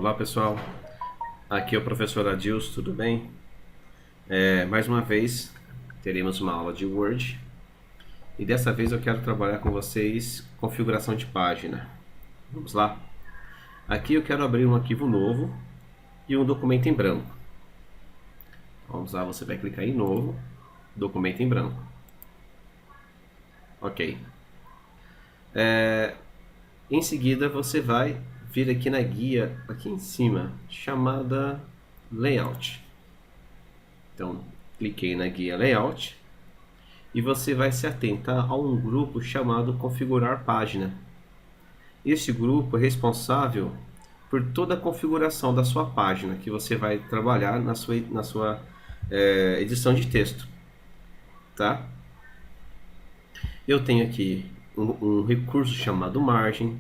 Olá pessoal, aqui é o professor Adilson, tudo bem? Mais uma vez teremos uma aula de Word e dessa vez eu quero trabalhar com vocês configuração de página. Vamos lá? Aqui eu quero abrir um arquivo novo e um documento em branco. Vamos lá, você vai clicar em novo, documento em branco. Ok. Em seguida você vai vir aqui na guia, aqui em cima, chamada Layout. Então, cliquei na guia Layout e você vai se atentar a um grupo chamado Configurar Página. Este grupo é responsável por toda a configuração da sua página que você vai trabalhar na sua edição de texto, tá? Eu tenho aqui um recurso chamado margem,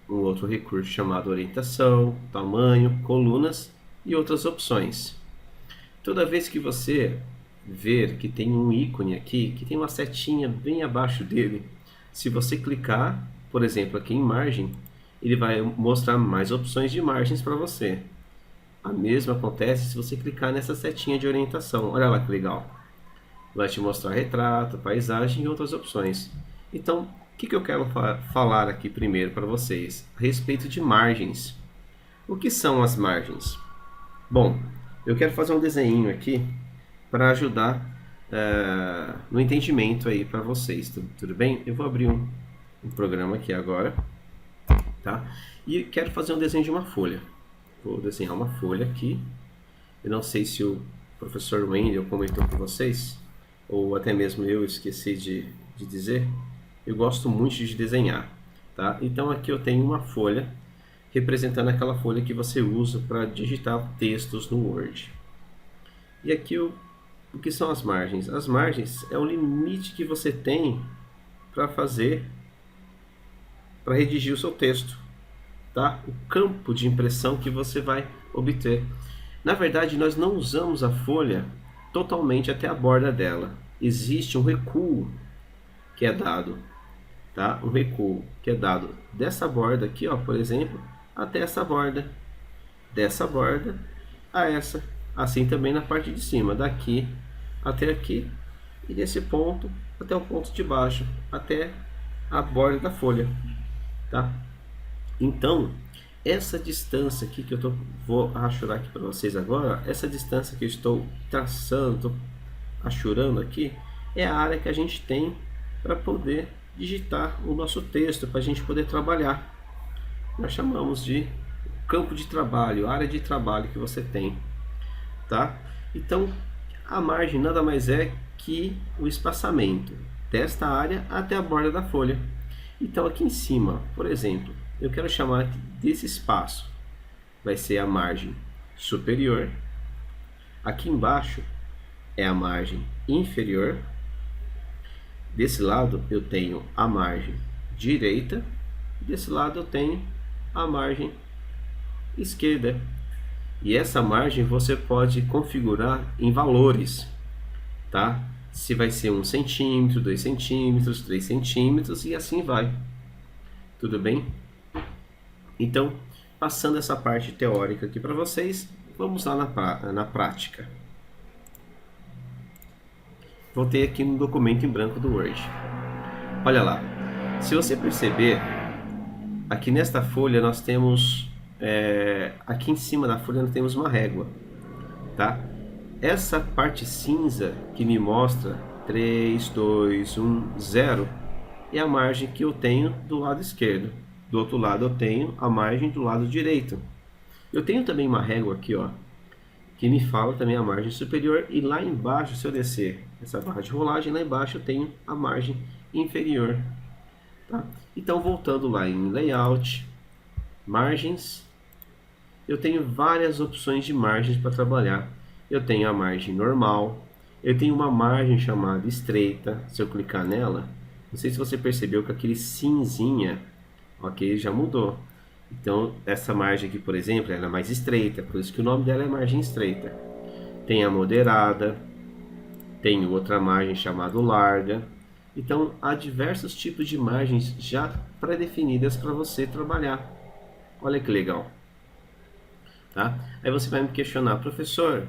um outro recurso chamado orientação, tamanho, colunas e outras opções. Toda vez que você ver que tem um ícone aqui, que tem uma setinha bem abaixo dele, se você clicar, por exemplo, aqui em margem, ele vai mostrar mais opções de margens para você. A mesma acontece se você clicar nessa setinha de orientação. Olha lá que legal. Vai te mostrar retrato, paisagem e outras opções. Então, o que eu quero falar aqui primeiro para vocês? A respeito de margens. O que são as margens? Bom, eu quero fazer um desenho aqui para ajudar no entendimento aí para vocês, tudo bem? Eu vou abrir um programa aqui agora, tá? E quero fazer um desenho de uma folha. Vou desenhar uma folha aqui. Eu não sei se o professor Wendel comentou com vocês, ou até mesmo eu esqueci de dizer. Eu gosto muito de desenhar, tá? Então aqui eu tenho uma folha representando aquela folha que você usa para digitar textos no Word. E aqui o que são as margens? As margens é o limite que você tem para redigir o seu texto, tá? O campo de impressão que você vai obter. Na verdade, nós não usamos a folha totalmente até a borda dela. Existe um recuo que é dado, tá? Um recuo que é dado dessa borda aqui, ó, por exemplo, até essa borda, dessa borda a essa, assim também na parte de cima, daqui até aqui e desse ponto até o ponto de baixo, até a borda da folha, tá? Então, essa distância aqui que vou achurar aqui para vocês agora, essa distância que eu estou traçando, estou achurando aqui, é a área que a gente tem para poder digitar o nosso texto, para a gente poder trabalhar. Nós chamamos de campo de trabalho, área de trabalho que você tem, tá? Então, a margem nada mais é que o espaçamento desta área até a borda da folha. Então, aqui em cima, por exemplo, eu quero chamar desse espaço, vai ser a margem superior. Aqui embaixo é a margem inferior. Desse lado eu tenho a margem direita. Desse lado eu tenho a margem esquerda. E essa margem você pode configurar em valores, tá? Se vai ser 1 centímetro, 2 centímetros, 3 centímetros e assim vai. Tudo bem? Então, passando essa parte teórica aqui para vocês, vamos lá na prática. Voltei aqui no documento em branco do Word. Olha lá, se você perceber, aqui nesta folha nós temos, aqui em cima da folha nós temos uma régua, tá? Essa parte cinza que me mostra 3, 2, 1, 0 é a margem que eu tenho do lado esquerdo. Do outro lado eu tenho a margem do lado direito. Eu tenho também uma régua aqui, ó, que me fala também a margem superior, e lá embaixo, se eu descer essa barra de rolagem, lá embaixo eu tenho a margem inferior, tá? Então, voltando lá em Layout, Margens, eu tenho várias opções de margens para trabalhar. Eu tenho a margem normal, eu tenho uma margem chamada estreita. Se eu clicar nela, não sei se você percebeu que aquele cinzinha, ok, já mudou. Então, essa margem aqui, por exemplo, ela é mais estreita, por isso que o nome dela é margem estreita. Tem a moderada, tem outra margem chamada larga. Então, há diversos tipos de margens já pré-definidas para você trabalhar. Olha que legal. tá? Aí você vai me questionar, professor,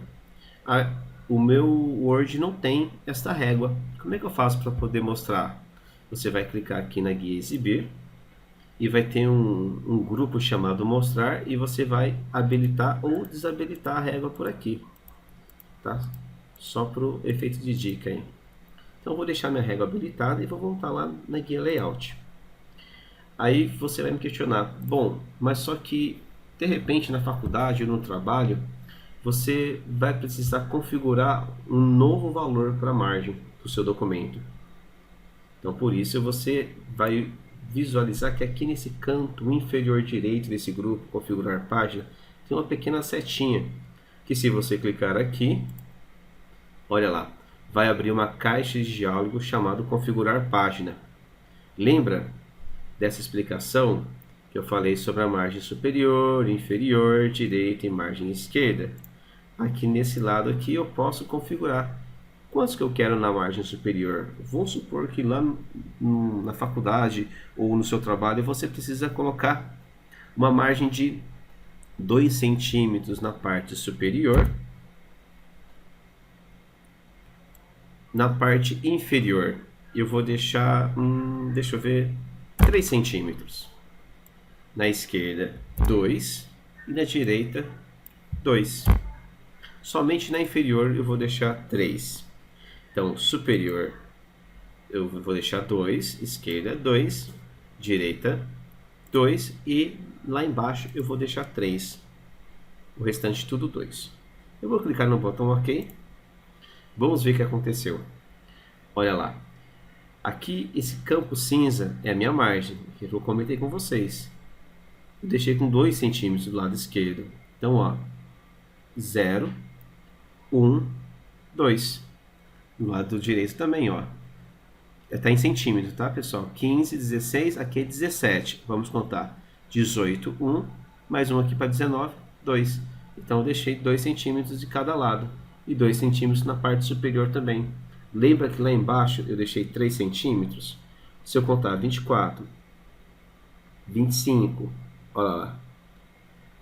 o meu Word não tem esta régua. Como é que eu faço para poder mostrar? Você vai clicar aqui na guia exibir e vai ter um grupo chamado mostrar e você vai habilitar ou desabilitar a régua por aqui, tá? Só para o efeito de dica aí. Então eu vou deixar minha régua habilitada e vou voltar lá na guia layout. Aí você vai me questionar, bom, mas só que de repente na faculdade ou no trabalho você vai precisar configurar um novo valor para a margem do seu documento. Então por isso você vai visualizar que aqui nesse canto inferior direito desse grupo, configurar página, tem uma pequena setinha, que se você clicar aqui, olha lá, vai abrir uma caixa de diálogo chamado configurar página. Lembra dessa explicação que eu falei sobre a margem superior, inferior, direita e margem esquerda? Aqui nesse lado aqui eu posso configurar quantos que eu quero na margem superior. Vamos supor que lá na faculdade ou no seu trabalho você precisa colocar uma margem de 2 centímetros na parte superior. Na parte inferior eu vou deixar, deixa eu ver, 3 centímetros. Na esquerda 2 e na direita 2. Somente na inferior eu vou deixar 3. Então, superior eu vou deixar 2, esquerda 2, direita 2 e lá embaixo eu vou deixar 3. O restante tudo 2. Eu vou clicar no botão OK. Vamos ver o que aconteceu. Olha lá. Aqui esse campo cinza é a minha margem, que eu comentei com vocês. Eu deixei com 2 centímetros do lado esquerdo. Então, ó, 0, 1, 2. Do lado direito também, ó. Está em centímetros, tá, pessoal? 15, 16, aqui é 17. Vamos contar. 18, 1, mais um aqui para 19, 2. Então, eu deixei 2 centímetros de cada lado. E 2 centímetros na parte superior também. Lembra que lá embaixo eu deixei 3 centímetros? Se eu contar 24, 25, olha lá,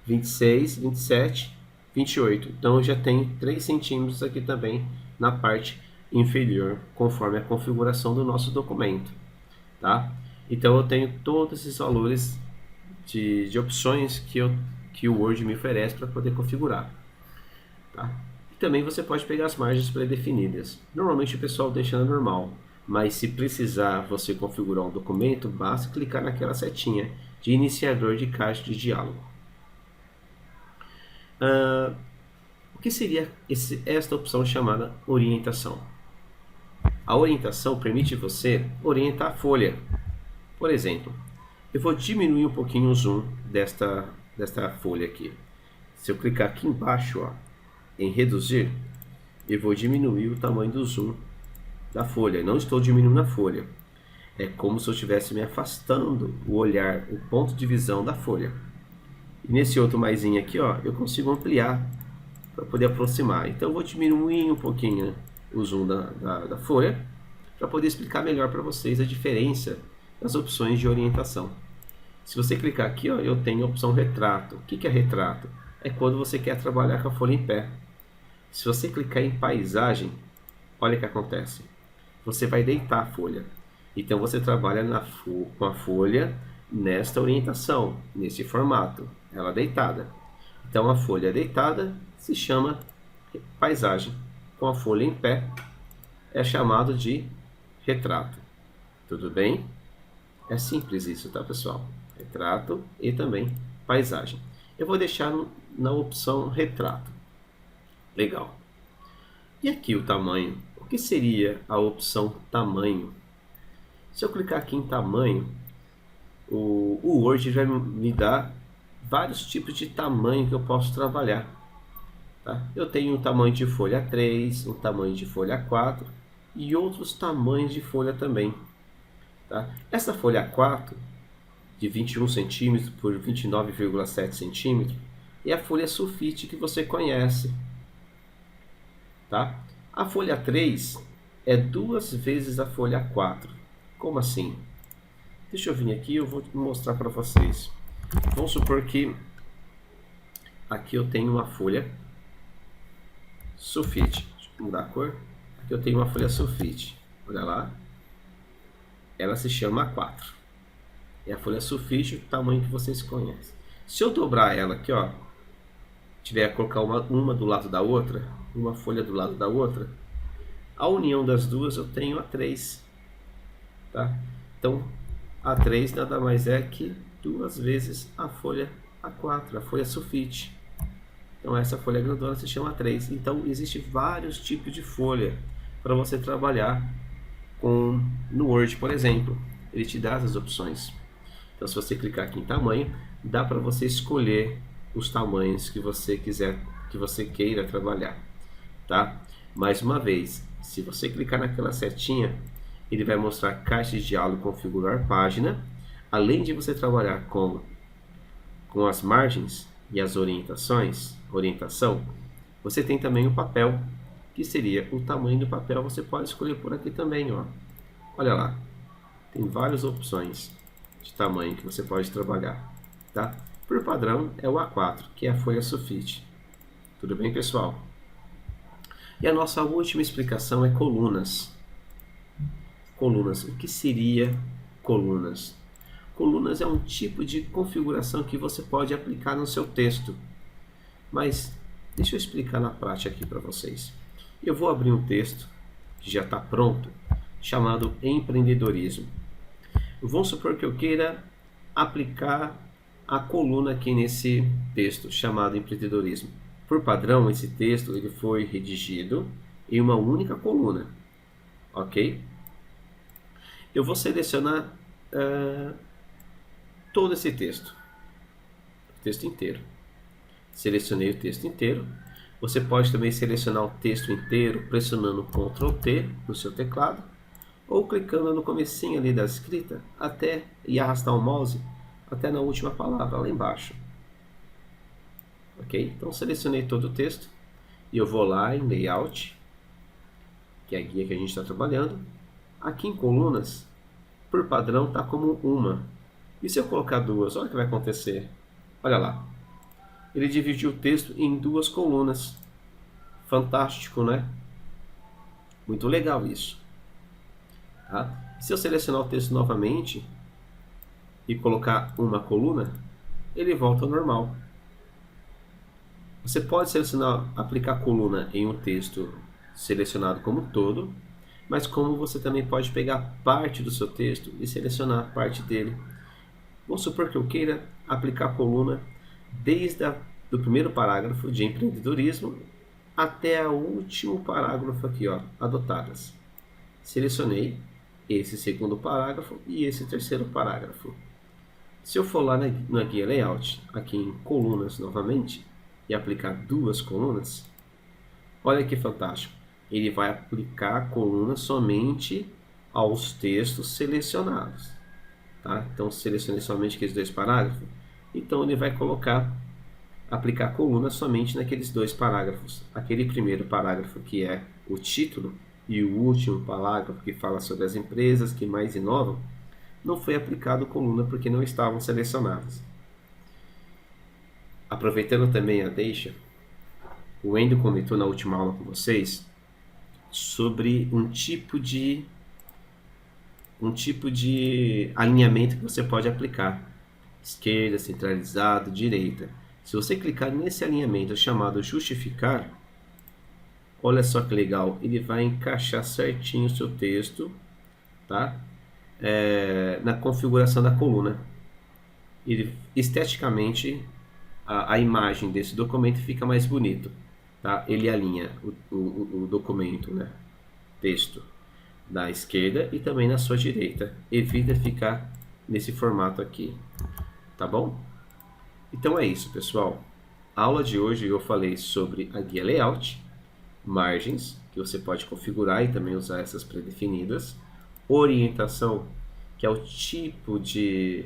26, 27, 28. Então, eu já tenho 3 centímetros aqui também na parte inferior, conforme a configuração do nosso documento, tá? Então eu tenho todos esses valores de opções que o Word me oferece para poder configurar, tá? E também você pode pegar as margens pré-definidas. Normalmente o pessoal deixa na normal, mas se precisar você configurar um documento, basta clicar naquela setinha de iniciador de caixa de diálogo. O que seria esta opção chamada orientação? A orientação permite você orientar a folha. Por exemplo, eu vou diminuir um pouquinho o zoom desta folha aqui. Se eu clicar aqui embaixo, ó, em reduzir, eu vou diminuir o tamanho do zoom da folha. Não estou diminuindo a folha. É como se eu estivesse me afastando o olhar, o ponto de visão da folha. E nesse outro maisinho aqui, ó, eu consigo ampliar para poder aproximar. Então eu vou diminuir um pouquinho o zoom da folha para poder explicar melhor para vocês a diferença das opções de orientação. Se você clicar aqui, ó, eu tenho a opção retrato. O que é retrato? É quando você quer trabalhar com a folha em pé. Se você clicar em paisagem, olha o que acontece. Você vai deitar a folha. Então você trabalha com a folha nesta orientação, nesse formato, ela deitada. Então a folha deitada se chama paisagem. Com a folha em pé é chamado de retrato. Tudo bem? É simples isso, tá, pessoal? Retrato e também paisagem. Eu vou deixar na opção retrato. Legal. E aqui o tamanho. O que seria a opção tamanho? Se eu clicar aqui em tamanho, o Word vai me dar vários tipos de tamanho que eu posso trabalhar. Tá? Eu tenho um tamanho de folha 3, um tamanho de folha 4 e outros tamanhos de folha também. Tá? Essa folha 4, de 21 centímetros por 29,7 centímetros, é a folha sulfite que você conhece. Tá? A folha 3 é 2 vezes a folha 4. Como assim? Deixa eu vir aqui e eu vou mostrar para vocês. Vamos supor que aqui eu tenho uma folha sulfite. Deixa eu mudar a cor. Aqui eu tenho uma folha sulfite. Olha lá. Ela se chama A4. É a folha sulfite, o tamanho que vocês conhecem. Se eu dobrar ela aqui, ó, tiver a colocar uma do lado da outra, uma folha do lado da outra, a união das duas eu tenho A3. Tá? Então, A3 nada mais é que 2 vezes a folha A4, a folha sulfite. Então essa folha grandona se chama A3. Então existem vários tipos de folha para você trabalhar no Word, por exemplo. Ele te dá as opções. Então se você clicar aqui em tamanho, dá para você escolher os tamanhos que você quiser, que você queira trabalhar, tá? Mais uma vez, se você clicar naquela setinha, ele vai mostrar caixa de diálogo, configurar página. Além de você trabalhar com as margens e as orientação, você tem também o papel, que seria o tamanho do papel. Você pode escolher por aqui também, ó. Olha lá, tem várias opções de tamanho que você pode trabalhar, tá? Por padrão é o A4, que é a folha sulfite. Tudo bem, pessoal? E a nossa última explicação é colunas. Colunas. O que seria colunas? Colunas é um tipo de configuração que você pode aplicar no seu texto. Mas deixa eu explicar na prática aqui para vocês. Eu vou abrir um texto que já está pronto, chamado empreendedorismo. Vamos supor que eu queira aplicar a coluna aqui nesse texto chamado empreendedorismo. Por padrão, esse texto ele foi redigido em uma única coluna, ok? Eu vou selecionar todo esse texto, o texto inteiro. Selecionei o texto inteiro. Você pode também selecionar o texto inteiro pressionando Ctrl T no seu teclado, ou clicando no comecinho ali da escrita e arrastar o mouse até na última palavra lá embaixo. Ok? Então selecionei todo o texto e eu vou lá em Layout, que é a guia que a gente está trabalhando. Aqui em colunas, por padrão, está como uma. E se eu colocar duas, olha o que vai acontecer. Olha lá. Ele dividiu o texto em 2 colunas. Fantástico, né? Muito legal isso. Tá? Se eu selecionar o texto novamente e colocar uma coluna, ele volta ao normal. Você pode selecionar, aplicar a coluna em um texto selecionado como um todo, mas como você também pode pegar parte do seu texto e selecionar parte dele. Vamos supor que eu queira aplicar a coluna desde o primeiro parágrafo de empreendedorismo até o último parágrafo aqui, ó, adotadas. Selecionei esse segundo parágrafo e esse terceiro parágrafo. Se eu for lá na guia Layout, aqui em colunas novamente, e aplicar 2 colunas, olha que fantástico. Ele vai aplicar a coluna somente aos textos selecionados. Tá? Então, selecionei somente aqueles 2 parágrafos. Então, ele vai aplicar a coluna somente naqueles 2 parágrafos. Aquele primeiro parágrafo que é o título e o último parágrafo que fala sobre as empresas que mais inovam, não foi aplicado coluna porque não estavam selecionadas. Aproveitando também a deixa, o Wendel comentou na última aula com vocês sobre um tipo de alinhamento que você pode aplicar: esquerda, centralizado, direita. Se você clicar nesse alinhamento chamado justificar, olha só que legal, ele vai encaixar certinho o seu texto, tá? Na configuração da coluna. Ele esteticamente a imagem desse documento fica mais bonito, tá? Ele alinha o documento, né? Texto da esquerda e também na sua direita. Evita ficar nesse formato aqui, tá bom? Então é isso, pessoal. A aula de hoje eu falei sobre a guia Layout, margens, que você pode configurar e também usar essas predefinidas, orientação, que é o tipo de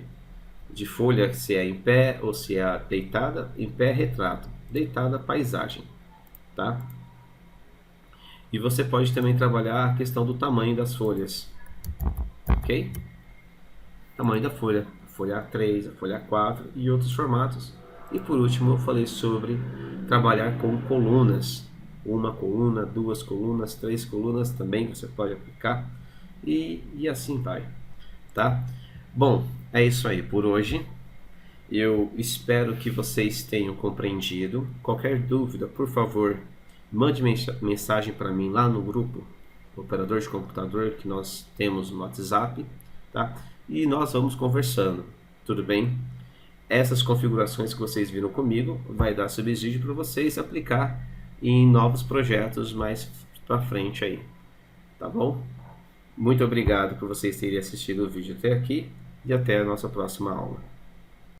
folha, se é em pé ou se é deitada. Em pé, retrato; deitada, paisagem, tá? E você pode também trabalhar a questão do tamanho das folhas, ok? Tamanho da folha, a folha A3, a folha A4 e outros formatos. E por último eu falei sobre trabalhar com colunas, uma coluna, duas colunas, três colunas também que você pode aplicar e assim vai, tá? Bom, é isso aí por hoje. Eu espero que vocês tenham compreendido. Qualquer dúvida, por favor, mande mensagem para mim lá no grupo operador de computador que nós temos no WhatsApp, tá? E nós vamos conversando, tudo bem? Essas configurações que vocês viram comigo vai dar subsídio para vocês aplicar em novos projetos mais para frente aí, tá bom? Muito obrigado por vocês terem assistido o vídeo até aqui e até a nossa próxima aula.